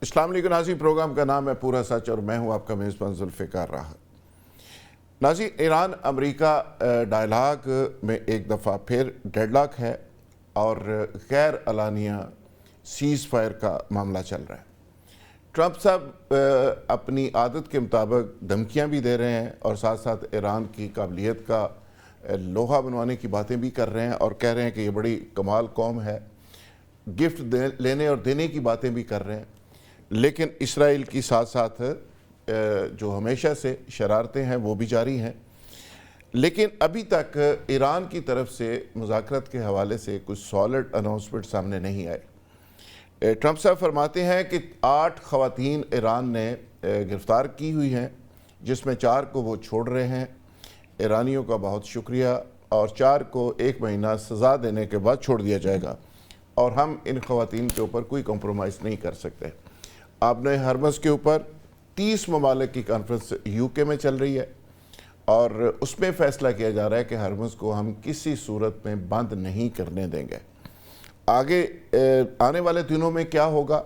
السلام علیکم ناظرین، پروگرام کا نام ہے پورا سچ اور میں ہوں آپ کا میزبان ذوالفقار راحت۔ ناظرین، ایران امریکہ ڈائلاگ میں ایک دفعہ پھر ڈیڈ لاک ہے اور غیر اعلانیہ سیز فائر کا معاملہ چل رہا ہے۔ ٹرمپ صاحب اپنی عادت کے مطابق دھمکیاں بھی دے رہے ہیں اور ساتھ ساتھ ایران کی قابلیت کا لوہا بنوانے کی باتیں بھی کر رہے ہیں اور کہہ رہے ہیں کہ یہ بڑی کمال قوم ہے، گفٹ لینے اور دینے کی باتیں بھی کر رہے ہیں۔ لیکن اسرائیل کی ساتھ ساتھ جو ہمیشہ سے شرارتیں ہیں وہ بھی جاری ہیں، لیکن ابھی تک ایران کی طرف سے مذاکرات کے حوالے سے کچھ سالڈ اناؤنسمنٹ سامنے نہیں آئے۔ ٹرمپ صاحب فرماتے ہیں کہ 8 خواتین ایران نے گرفتار کی ہوئی ہیں، جس میں 4 کو وہ چھوڑ رہے ہیں۔ ایرانیوں کا بہت شکریہ، اور 4 کو 1 مہینہ سزا دینے کے بعد چھوڑ دیا جائے گا، اور ہم ان خواتین کے اوپر کوئی کمپرومائز نہیں کر سکتے۔ آپ نے ہرمز کے اوپر 30 ممالک کی کانفرنس یو کے میں چل رہی ہے اور اس میں فیصلہ کیا جا رہا ہے کہ ہرمز کو ہم کسی صورت میں بند نہیں کرنے دیں گے۔ آگے آنے والے دنوں میں کیا ہوگا،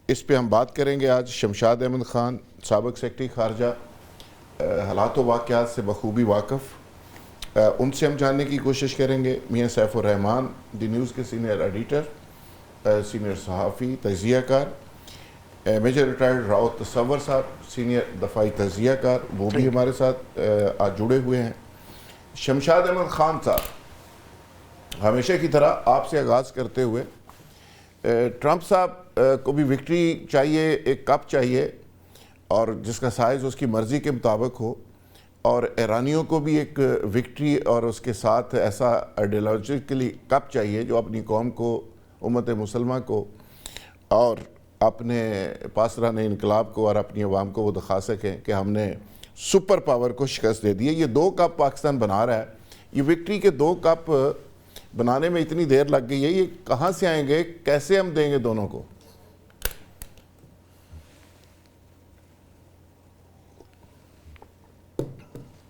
اس پہ ہم بات کریں گے۔ آج شمشاد احمد خان، سابق سیکرٹری خارجہ، حالات و واقعات سے بخوبی واقف، ان سے ہم جاننے کی کوشش کریں گے۔ میاں سیف الرحمان، دی نیوز کے سینئر ایڈیٹر، سینئر صحافی، تجزیہ کار۔ میجر ریٹائرڈ راؤت تصور صاحب، سینئر دفاعی تجزیہ کار، وہ بھی ہمارے ساتھ آج جڑے ہوئے ہیں۔ شمشاد احمد خان صاحب، ہمیشہ کی طرح آپ سے آغاز کرتے ہوئے، ٹرمپ صاحب کو بھی وکٹری چاہیے، ایک کپ چاہیے اور جس کا سائز اس کی مرضی کے مطابق ہو، اور ایرانیوں کو بھی ایک وکٹری اور اس کے ساتھ ایسا آئیڈیالوجیکلی کپ چاہیے جو اپنی قوم کو، امت مسلمہ کو اور اپنے پاسداران انقلاب کو اور اپنی عوام کو وہ دکھا سکیں کہ ہم نے سپر پاور کو شکست دے دی ہے۔ یہ 2 کپ پاکستان بنا رہا ہے، یہ وکٹری کے 2 کپ بنانے میں اتنی دیر لگ گئی ہے، یہ کہاں سے آئیں گے، کیسے ہم دیں گے دونوں کو؟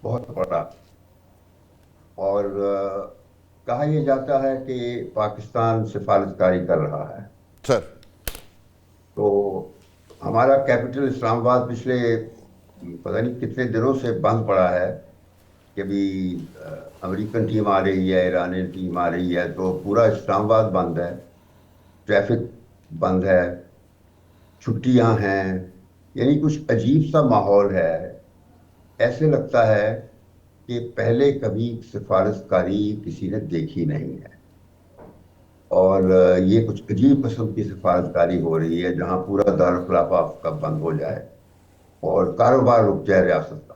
بہت بڑا، اور کہا یہ جاتا ہے کہ پاکستان سفارتکاری کر رہا ہے۔ سر، تو ہمارا کیپٹل اسلام آباد پچھلے پتہ نہیں کتنے دنوں سے بند پڑا ہے کہ ابھی امریکن ٹیم آ رہی ہے، ایرانی ٹیم آ رہی ہے، تو پورا اسلام آباد بند ہے، ٹریفک بند ہے، چھٹیاں ہیں، یعنی کچھ عجیب سا ماحول ہے۔ ایسے لگتا ہے کہ پہلے کبھی سفارتکاری کسی نے دیکھی نہیں ہے، اور یہ کچھ عجیب قسم کی سفارتکاری ہو رہی ہے جہاں پورا دارالخلافہ کا بند ہو جائے اور کاروبار رک جائے ریاست کا،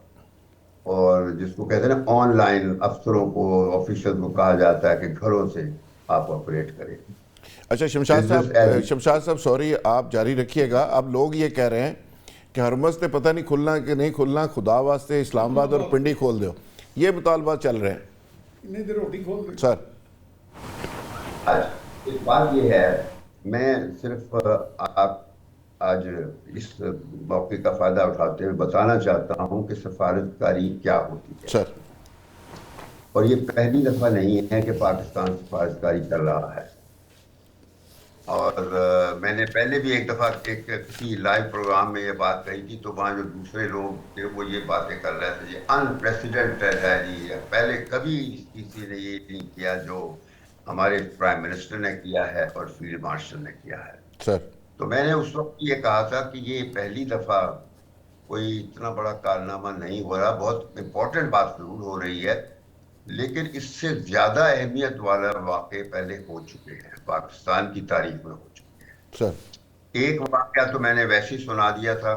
اور جس کو کہتے ہیں نا آن لائن، افسروں کو، آفیشل کو کہا جاتا ہے کہ گھروں سے آپ آپریٹ کریں۔ اچھا شمشاد صاحب سوری، آپ جاری رکھیے گا۔ اب لوگ یہ کہہ رہے ہیں کہ ہرمز نے پتہ نہیں کھلنا کہ نہیں کھلنا، خدا واسطے اسلام آباد اور پنڈی کھول دو، یہ مطالبات چل رہے ہیں سر۔ ایک بات یہ ہے، میں صرف آپ آج اس موقع کا فائدہ اٹھاتے ہوئے بتانا چاہتا ہوں کہ سفارتکاری کیا ہوتی ہے، سر، اور یہ پہلی دفعہ نہیں ہے کہ پاکستان سفارتکاری کر رہا ہے۔ اور میں نے پہلے بھی ایک دفعہ کسی لائیو پروگرام میں یہ بات کہی تھی، تو وہاں جو دوسرے لوگ تھے وہ یہ باتیں کر رہے تھے، یہ انپریسیڈنٹڈ ہے جی، پہلے کبھی کسی نے یہ نہیں کیا جو ہمارے پرائم منسٹر نے کیا ہے اور فیلڈ مارشل نے کیا ہے۔ سر، تو میں نے اس وقت یہ کہا تھا کہ یہ پہلی دفعہ کوئی اتنا بڑا کارنامہ نہیں ہو رہا، بہت امپورٹنٹ بات ضرور ہو رہی ہے، لیکن اس سے زیادہ اہمیت والا واقع پہلے ہو چکے ہیں، پاکستان کی تاریخ میں ہو چکے ہیں۔ سر، ایک واقعہ تو میں نے ویسے ہی سنا دیا تھا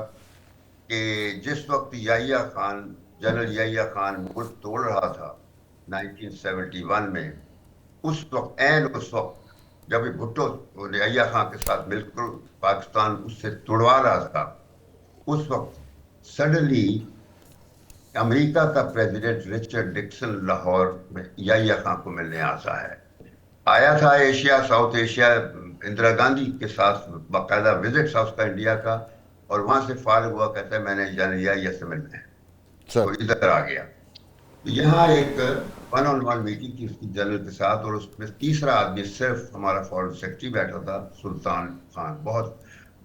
کہ جس وقت یحییٰ خان، جنرل یحییٰ خان ملک توڑ رہا تھا 1971 میں، اس وقت اس وقت جب بھٹو یحییٰ خان کے ساتھ مل کر پاکستان اس سے توڑوا رہا تھا، اس وقت سڈنلی امریکہ کا پریزیڈنٹ رچرڈ نکسن لاہور میں یحییٰ خان کو ملنے آیا تھا، ساؤتھ ایشیا، اندرا گاندھی کے ساتھ باقاعدہ وزٹ تھا اس کا انڈیا کا، اور وہاں سے فارغ ہوا، کہتا ہے میں نے جنرل یحییٰ سے ملنا ہے، تو ادھر آ گیا۔ یہاں ایک 1-on-1 میٹنگ تھی اس کی جنرل کے ساتھ، اور اس میں تیسرا آدمی صرف ہمارا فورن سیکرٹری بیٹھا تھا، سلطان خان، بہت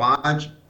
5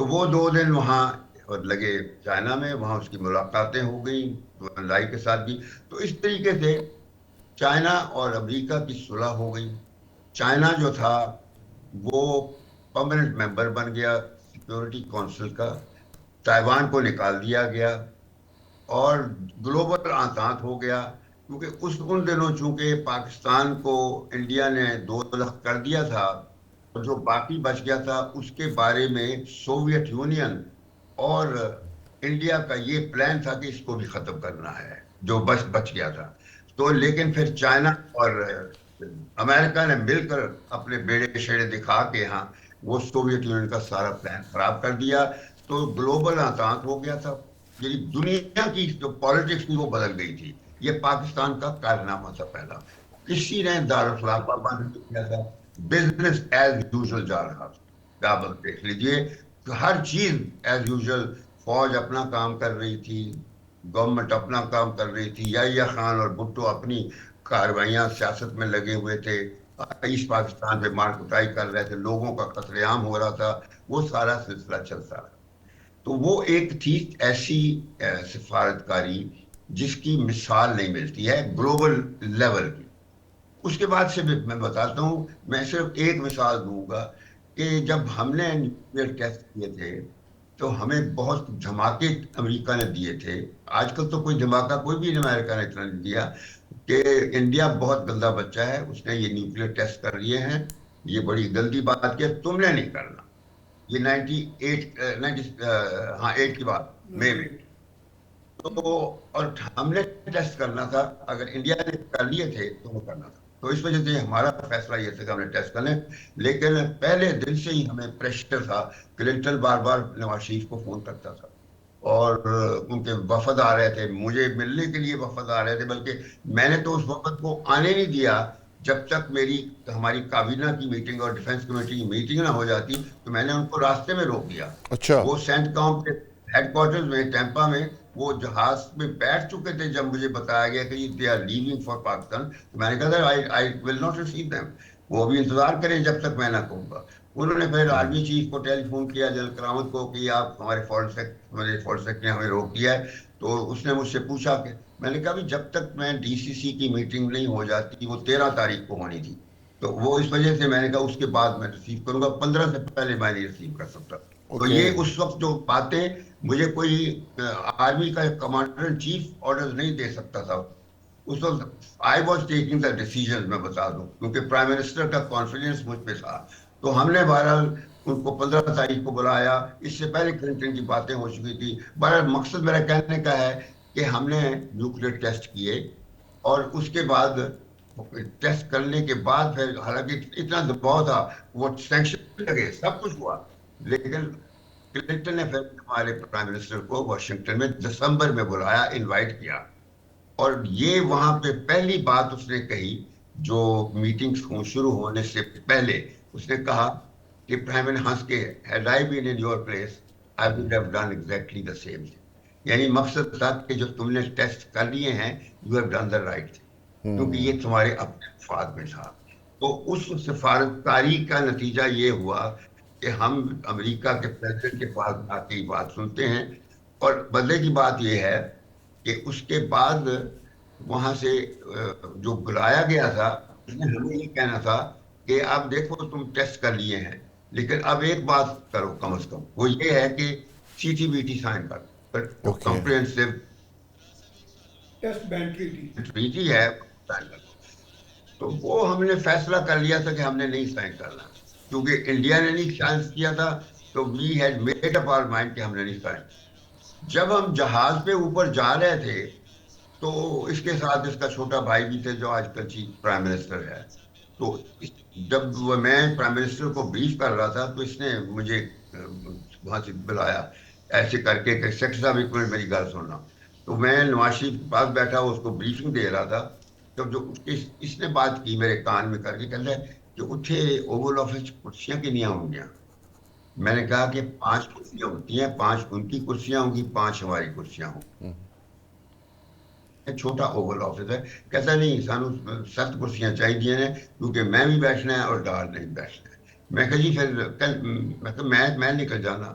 تو وہ 2 دن وہاں لگے چائنا میں، وہاں اس کی ملاقاتیں ہو گئیں لائی کے ساتھ بھی. تو اس طریقے سے چائنا اور امریکہ کی صلح ہو گئی. چائنا جو تھا وہ پرماننٹ ممبر بن گیا سیکورٹی کونسل کا، تائیوان کو نکال دیا گیا اور گلوبل آتات ہو گیا. کیونکہ ان دنوں چونکہ پاکستان کو انڈیا نے 2 کر دیا تھا، اور جو باقی بچ گیا تھا اس کے بارے میں سوویت یونین اور انڈیا کا یہ پلان تھا کہ اس کو بھی ختم کرنا ہے جو بچ گیا تھا. تو لیکن پھر چائنا اور امریکہ نے مل کر اپنے بیڑے شیڑے دکھا کے ہاں وہ سوویت یونین کا سارا پلان خراب کر دیا. تو گلوبل آتات ہو گیا تھا، یعنی دنیا کی جو پالیٹکس تھی وہ بدل گئی تھی. یہ پاکستان کا کارنامہ تھا پہلا. کسی نے دارالخلافہ بند نہیں کیا تھا، بزنس ایز یوزل جا رہا تھا. آپ دیکھ لیجئے ہر چیز ایز یوزل، فوج اپنا کام کر رہی تھی، گورنمنٹ اپنا کام کر رہی تھی، یحییٰ خان اور بھٹو اپنی کاروائیاں سیاست میں لگے ہوئے تھے، ایسٹ پاکستان پہ مار کٹائی کر رہے تھے، لوگوں کا قتل عام ہو رہا تھا. وہ سارا سلسلہ چلتا رہا. تو وہ ایک تھی ایسی سفارتکاری جس کی مثال نہیں ملتی ہے گلوبل لیول کی. اس کے بعد سے میں بتاتا ہوں، میں صرف ایک مثال دوں گا کہ جب ہم نے نیوکلیئر ٹیسٹ کیے تھے تو ہمیں بہت دھماکے امریکہ نے دیے تھے. آج کل تو کوئی دھماکہ کوئی بھی امریکہ نے اتنا نہیں دیا کہ انڈیا بہت گندا بچہ ہے، اس نے یہ نیوکلیئر ٹیسٹ کر لیے ہیں، یہ بڑی گندی بات کہ تم نے نہیں کرنا. یہ 8 کی بات مئی میں. تو اور ہم نے ٹیسٹ کرنا تھا، اگر انڈیا نے کر لیے تھے تو وہ کرنا تھا. تو اس وجہ سے ہمارا فیصلہ یہ تھا کہ ہم نے ٹیسٹ کرنے. لیکن پہلے دن سے ہی ہمیں پریشر تھا. کلنٹن بار بار نواز شریف کو فون کرتا تھا اور ان کے وفد آ رہے تھے، مجھے ملنے کے لیے وفد آ رہے تھے، بلکہ میں نے تو اس وفد کو آنے نہیں دیا جب تک ہماری کابینہ کی میٹنگ اور ڈیفنس کمیٹی کی میٹنگ نہ ہو جاتی. تو میں نے ان کو راستے میں روک دیا. اچھا. وہ سینٹ کام کے ہیڈ کوارٹرز میں ٹیمپا میں وہ جہاز میں بیٹھ چکے تھے جب مجھے بتایا گیا کہ they are living for Pakistan. تو میں نے کہا تھا I will not receive them, وہ ابھی انتظار کریں جب تک میں نہ کہوں گا. انہوں نے پھر آرمی چیف کو ٹیلی فون کیا، جنرل کرامت کو، کہ آپ ہمارے فورن سیکٹر نے ہمیں روک دیا ہے. تو اس نے مجھ سے پوچھا کہ میں نے کہا بھی جب تک میں ڈی سی سی کی میٹنگ نہیں ہو جاتی، وہ 13 تاریخ کو ہونی تھی، تو وہ اس وجہ سے میں نے کہا اس کے بعد میں ریسیو کروں گا، 15 سے پہلے میں نہیں ریسیو کر سکتا. تو یہ اس وقت جو باتیں مجھے کوئی آرمی کا کمانڈر ان چیف آرڈر نہیں دے سکتا تھا. اس وقت I was taking the decision, میں بتا دوں، کیونکہ پرائم منسٹر کا کانفیڈنس مجھ پہ تھا. تو ہم نے بہرحال ان کو 15 تاریخ کو بلایا. اس سے پہلے کلنٹن کی باتیں ہو چکی تھی. بہرحال مقصد میرا کہنے کا ہے کہ ہم نے نیوکلیئر ٹیسٹ کیے اور اس کے بعد ٹیسٹ کرنے کے بعد پھر حالانکہ اتنا دباؤ تھا، وہ سینکشن لگے، سب کچھ ہوا، لیکن کلنٹن نے پھر ہمارے پرائم منسٹر کو واشنگٹن میں دسمبر میں بلایا، انوائٹ کیا. اور یہ وہاں پہ پہلی بات اس نے کہی جو میٹنگ شروع ہونے سے پہلے، اس نے کہا کہ پرائم منسٹر ہنس کے had I been in your place I would have done exactly the same thing. یعنی مقصد تھا کہ جو تم نے ٹیسٹ کر لیے ہیں you have done the right thing، کیونکہ یہ تمہارے اپنے مفاد میں تھا. تو اس سفارتکاری کا نتیجہ یہ ہوا کہ ہم امریکہ کے پریزیڈنٹ کے پاس آ کے بات سنتے ہیں. اور بدلے کی بات یہ ہے کہ اس کے بعد وہاں سے جو بلایا گیا تھا اس نے ہمیں یہ کہنا تھا کہ اب دیکھو تم ٹیسٹ کر لیے ہیں، لیکن اب ایک بات کرو کم از کم، وہ یہ ہے کہ C T B T sign کرو، کمپریہنسو ٹیسٹ بین ٹریٹی ہے. تو وہ ہم نے فیصلہ کر لیا تھا کہ ہم نے نہیں سائن کرنا، کیونکہ انڈیا نے نہیں سائن کیا تھا. تو we had made up our mind کہ ہم نے نہیں سائن. جب ہم جہاز پہ اوپر جا رہے تھے تو اس کے ساتھ اس کا چھوٹا بھائی بھی تھے جو آج کل چیف پرائم منسٹر ہے. تو جب میں پرائم منسٹر کو بریف کر رہا تھا تو اس نے مجھے وہاں سے بلایا ایسے کر کے کہ سیکٹر صاحب ایک منٹ میری گل سننا. تو میں نواز شریف کے پاس بیٹھا اس کو بریفنگ دے رہا تھا. تو جو اس نے بات کی میرے کان میں کر کے کہتا ہے کہ اتھے اوول آفس کرسیاں کنیاں ہوں گیا. میں نے کہا کہ 5 کرسیاں ہوتی ہیں، 5 ان کی کرسیاں ہوں گی، 5 ہماری کرسیاں ہوں گی. چھوٹا اوول آفس ہے. کہتا نہیں سانو سخت کرسیاں چاہیے ہیں کیونکہ میں بھی بیٹھنا ہے اور ڈار نہیں بیٹھنا ہے. میں کہا جی پھر میں نکل جانا.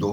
2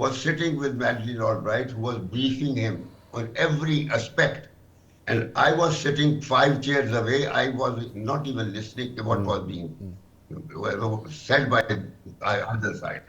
was sitting with Madeleine Albright, who was briefing him on every aspect, and I was sitting 5 chairs away. I was not even listening to what was being said by the other side.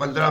15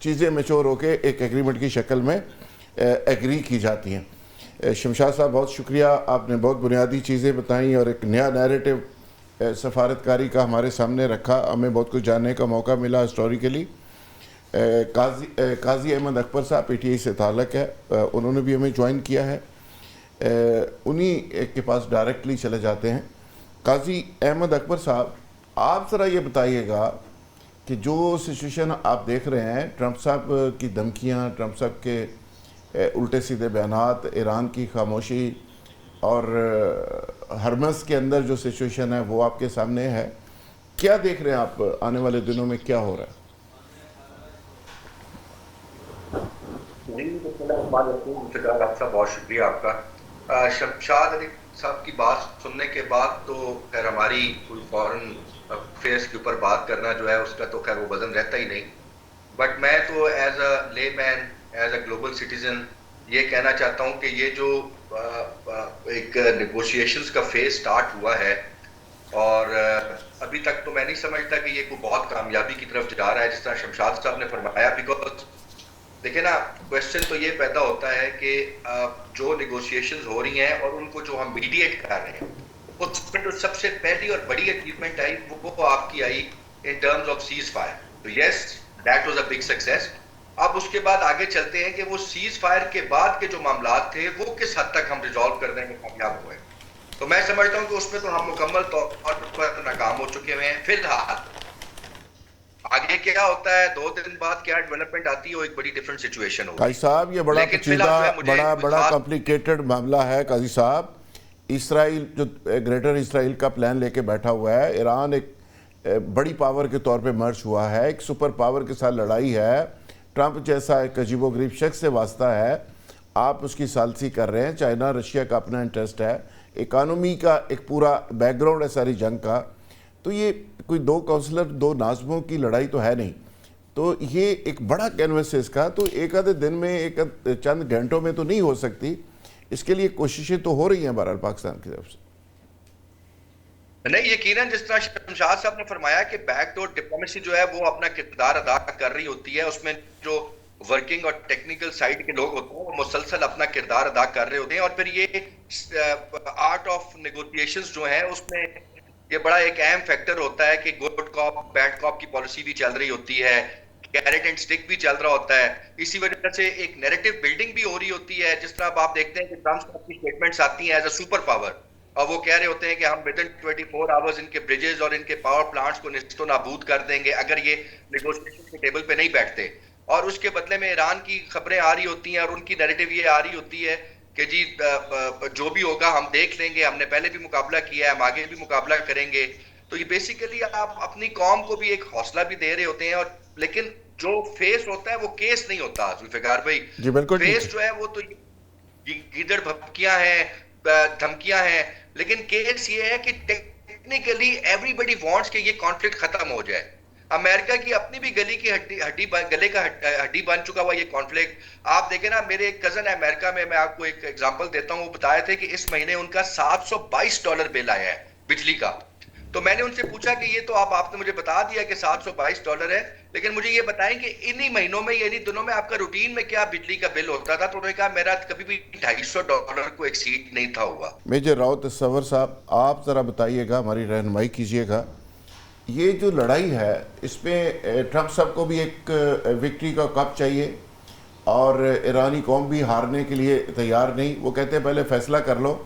چیزیں mature ہو کے ایک agreement کی شکل میں agri کی جاتی ہیں۔ شمشاد صاحب بہت شکریہ، آپ نے بہت بنیادی چیزیں بتائیں اور ایک نیا نیریٹو سفارتکاری کا ہمارے سامنے رکھا، ہمیں بہت کچھ جاننے کا موقع ملا ہسٹوریکلی۔ قاضی احمد اکبر صاحب پی ٹی آئی سے تعلق ہے، انہوں نے بھی ہمیں جوائن کیا ہے، انہی کے پاس ڈائریکٹلی چلے جاتے ہیں۔ قاضی احمد اکبر صاحب، آپ ذرا یہ بتائیے گا کہ جو سچویشن آپ دیکھ رہے ہیں، ٹرمپ صاحب کی دھمکیاں، ٹرمپ صاحب کے الٹے سیدھے بیانات، ایران کی خاموشی اور ہرمز کے اندر جو سچویشن ہے وہ آپ کے سامنے ہے، کیا دیکھ رہے ہیں آپ آنے والے دنوں میں کیا ہو رہا ہے؟ بہت شکریہ آپ کا۔ شمشاد علی صاحب کی بات سننے کے بعد تو خیر ہماری کوئی فورن افیئرس کے اوپر بات کرنا جو ہے اس کا تو خیر وہ وزن رہتا ہی نہیں، بٹ میں تو ایز اے لے مین، ایز اے گلوبل سٹیزن یہ کہنا چاہتا ہوں کہ یہ جو ایک نیگوشیشنز کا فیز سٹارٹ ہوا ہے، اور ابھی تک تو میں نہیں سمجھتا کہ یہ کوئی بہت کامیابی کی طرف جا رہا ہے جس طرح شمشاد صاحب نے فرمایا، بیکاز دیکھیں نا، کویسچن تو یہ پیدا ہوتا ہے کہ جو نیگوشیشنز ہو رہی ہیں اور ان کو جو ہم میڈیٹ کر رہے ہیں، اس میں جو سب سے پہلی اور بڑی اچیومنٹ آئی وہ آپ کی آئی in terms of ceasefire. تو yes, that was a big success. اب اس کے بعد آگے چلتے ہیں کہ وہ سیز فائر کے بعد کے جو معاملات تھے وہ کس حد تک ہم ریزالو کرنے میں کامیاب ہوئے۔ تو میں سمجھتا ہوں کہ اس میں تو ہم مکمل طور پر ناکام ہو چکے ہوئے ہیں۔ فی الحال آگے کیا ہوتا ہے، 2 دن بعد کیا ڈیولپمنٹ آتی ہے، وہ ایک بڑی ڈیفرنٹ سچویشن ہوگی۔ قاضی صاحب یہ بڑا پیچیدہ بڑا کمپلیکیٹڈ معاملہ ہے۔ قاضی صاحب، اسرائیل جو گریٹر اسرائیل کا پلان لے کے بیٹھا ہوا ہے، ایران ایک بڑی پاور کے طور پہ مرج ہوا ہے، ایک سپر پاور کے ساتھ لڑائی ہے، ٹرمپ جیسا ایک عجیب و غریب شخص سے واسطہ ہے، آپ اس کی ثالثی کر رہے ہیں۔ چائنا رشیا کا اپنا انٹرسٹ ہے، اکانومی کا ایک پورا بیک گراؤنڈ ہے ساری جنگ کا، تو یہ کوئی 2 کونسلر 2 ناظموں کی لڑائی تو ہے نہیں، تو یہ ایک بڑا کینوس ہے اس کا، تو ایک آدھے دن میں ایک چند گھنٹوں میں تو نہیں ہو سکتی، اس کے لیے کوششیں تو ہو رہی ہیں بہرحال پاکستان کی طرف سے۔ نہیں، یقیناً جس طرح شمشاد صاحب نے فرمایا کہ بیک ڈور ڈپلومیسی جو ہے وہ اپنا کردار ادا کر رہی ہوتی ہے، اس میں جو ورکنگ اور ٹیکنیکل سائڈ کے لوگ ہوتے ہیں وہ مسلسل اپنا کردار ادا کر رہے ہوتے ہیں، اور پھر یہ آرٹ آف نیگوشیشنز جو ہیں اس میں یہ بڑا ایک اہم فیکٹر ہوتا ہے کہ گڈ کاپ بیڈ کاپ کی پالیسی بھی چل رہی ہوتی ہے، کیرٹ اینڈ سٹک بھی چل رہا ہوتا ہے، اسی وجہ سے ایک نیریٹو بلڈنگ بھی ہو رہی ہوتی ہے۔ جس طرح آپ دیکھتے ہیں کہ ٹرمپ صاحب کی سٹیٹمنٹس آتی ہیں ایز اے سپر پاور، اور وہ کہہ رہے ہوتے ہیں کہ ہم ود ان 24 آورز ان کے بریجز اور ان کے پاور پلانٹس کو نیست و نابود کر دیں گے اگر یہ نیگوشیشن کے ٹیبل پہ نہیں بیٹھتے، اور اس کے بدلے میں ایران کی خبریں آ رہی ہوتی ہیں اور ان کی نیریٹو یہ آ رہی ہوتی ہے کہ جی جو بھی ہوگا ہم دیکھ لیں گے، ہم نے پہلے بھی مقابلہ کیا ہے، ہم آگے بھی مقابلہ کریں گے۔ تو یہ بیسیکلی آپ اپنی قوم کو بھی ایک حوصلہ بھی دے رہے ہوتے ہیں، اور لیکن جو فیس ہوتا ہے وہ کیس نہیں ہوتا ذوالفقار بھائی، جی بالکل، فیس جو ہے وہ تو گیدڑ بھپکیاں ہیں، دھمکیاں ہیں، لیکن کیس یہ ہے کہ ٹیکنیکلی ایوری بڈی وانٹس کہ یہ کانفلکٹ ختم ہو جائے۔ امریکہ کی اپنی بھی گلے کا ہڈی بن چکا ہوا یہ کانفلکٹ۔ آپ دیکھیں نا، میرے ایک کزن ہے امریکہ میں آپ کو ایک ایگزامپل دیتا ہوں، وہ بتایا تھے کہ اس مہینے ان کا $722 بل آیا ہے بجلی کا۔ تو میں نے ان سے پوچھا کہ یہ تو آپ نے مجھے بتا دیا کہ $722 ہے، لیکن مجھے یہ بتائیں کہ انہی مہینوں میں یعنی دنوں میں آپ کا روٹین میں کیا بجلی کا بل ہوتا تھا؟ تو انہوں نے کہا میرا کبھی بھی $250 کو ایکسیڈ نہیں تھا ہوا۔ میجر راؤ تصور صاحب، آپ ذرا بتائیے گا، ہماری رہنمائی کیجیے گا، یہ جو لڑائی ہے اس میں ٹرمپ صاحب کو بھی ایک وکٹری کا کپ چاہیے، اور ایرانی قوم بھی ہارنے کے لیے تیار نہیں، وہ کہتے ہیں پہلے فیصلہ کر لو،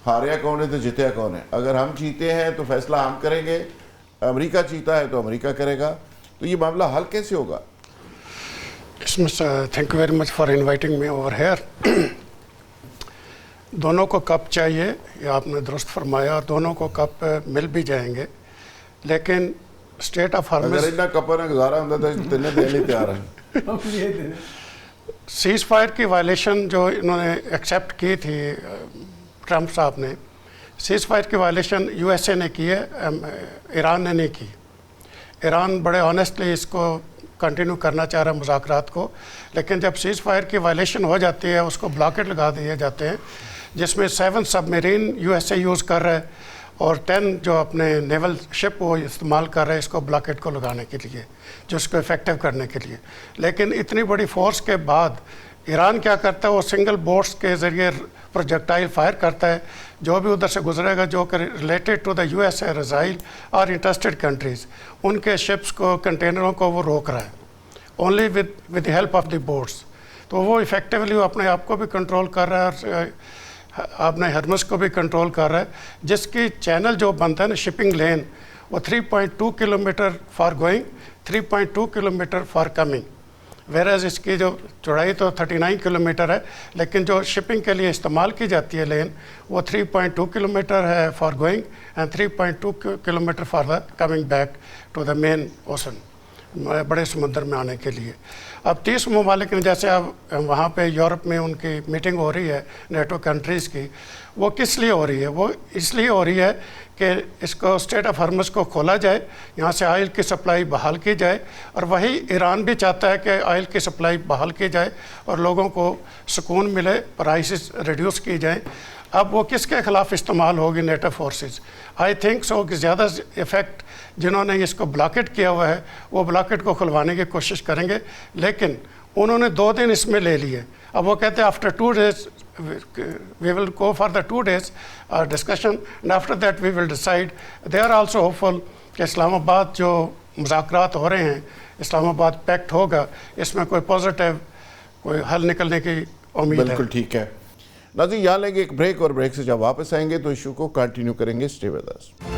ہاریا کون ہے تو جیتیا کون ہے، اگر ہم جیتے ہیں تو فیصلہ ہم کریں گے، امریکہ جیتا ہے تو امریکہ کرے گا، تو یہ معاملہ حل کیسے ہوگا؟ Thank you very much for inviting me over here. دونوں کو کپ چاہیے، یہ آپ نے درست فرمایا، دونوں کو کپ مل بھی جائیں گے، لیکن اسٹیٹ آف ہارمز اگر اتنا کپر نے گزارا ہوں تو اتنے دینے تیار ہیں۔ سیز فائر کی وائلیشن جو انہوں نے ایکسیپٹ کی تھی ٹرمپ صاحب نے، سیز فائر کی وائلیشن یو ایس اے نے کی ہے، ایران نے نہیں کی۔ ایران بڑے آنیسٹلی اس کو کنٹینیو کرنا چاہ رہا ہے مذاکرات کو، لیکن جب سیز فائر کی وائلیشن ہو جاتی ہے اس کو بلاکٹ لگا دیے جاتے ہیں، جس میں 7 سب submarine S S A کر رہا ہے، اور 10 جو اپنے نیول شپ وہ استعمال کر رہے ہیں اس کو بلاکیڈ کو لگانے کے لیے، جو اس کو افیکٹو کرنے کے لیے. لیکن اتنی بڑی فورس کے بعد ایران کیا کرتا ہے، وہ سنگل بوٹس کے ذریعے پروجیکٹائل فائر کرتا ہے، جو بھی ادھر سے گزرے گا جو کہ related to the U S A رزائل اور انٹرسٹڈ کنٹریز، ان کے شپس کو، کنٹینروں کو وہ روک رہا ہے only with the help of the boats. تو وہ افیکٹولی اپنے آپ کو بھی کنٹرول کر رہا ہے اور اپنے ہرمس کو بھی کنٹرول کر رہا ہے، جس کی چینل جو بنتا ہے نا شپنگ لین، وہ 3.2 kilometre for going, 3.2 kilometre for coming. Whereas اس کی جو چوڑائی تو 39 کلومیٹر ہے، لیکن جو شپنگ کے لیے استعمال کی جاتی ہے لین وہ 3.2 کلومیٹر ہے for going and 3.2 kilometre for the coming back to the main ocean, بڑے سمندر میں آنے کے لیے. اب 30 ممالک نے، جیسے اب وہاں پہ یورپ میں ان کی میٹنگ ہو رہی ہے نیٹو کنٹریز کی، وہ کس لیے ہو رہی ہے؟ وہ اس لیے ہو رہی ہے کہ اس کو اسٹریٹ آف ہرمز کو کھولا جائے، یہاں سے آئل کی سپلائی بحال کی جائے، اور وہی ایران بھی چاہتا ہے کہ آئل کی سپلائی بحال کی جائے اور لوگوں کو سکون ملے، پرائسز ریڈیوس کی جائیں. اب وہ کس کے خلاف استعمال ہوگی NATO forces? I think so کہ زیادہ افیکٹ جنہوں نے اس کو بلاکٹ کیا ہوا ہے وہ بلاکٹ کو کھلوانے کی کوشش کریں گے، لیکن انہوں نے 2 دن اس میں لے لیے. اب وہ کہتے ہیں after 2 days we will go for the 2 days discussion and after that we will decide. They are also hopeful کہ اسلام آباد جو مذاکرات ہو رہے ہیں، اسلام آباد پیکٹ ہوگا، اس میں کوئی پازیٹیو کوئی حل نکلنے کی امید ہے. بالکل ٹھیک ہے. ناظرین یہاں لیں گے ایک بریک، اور بریک سے جب واپس آئیں گے تو ایشو کو کنٹینیو کریں گے. Stay with us.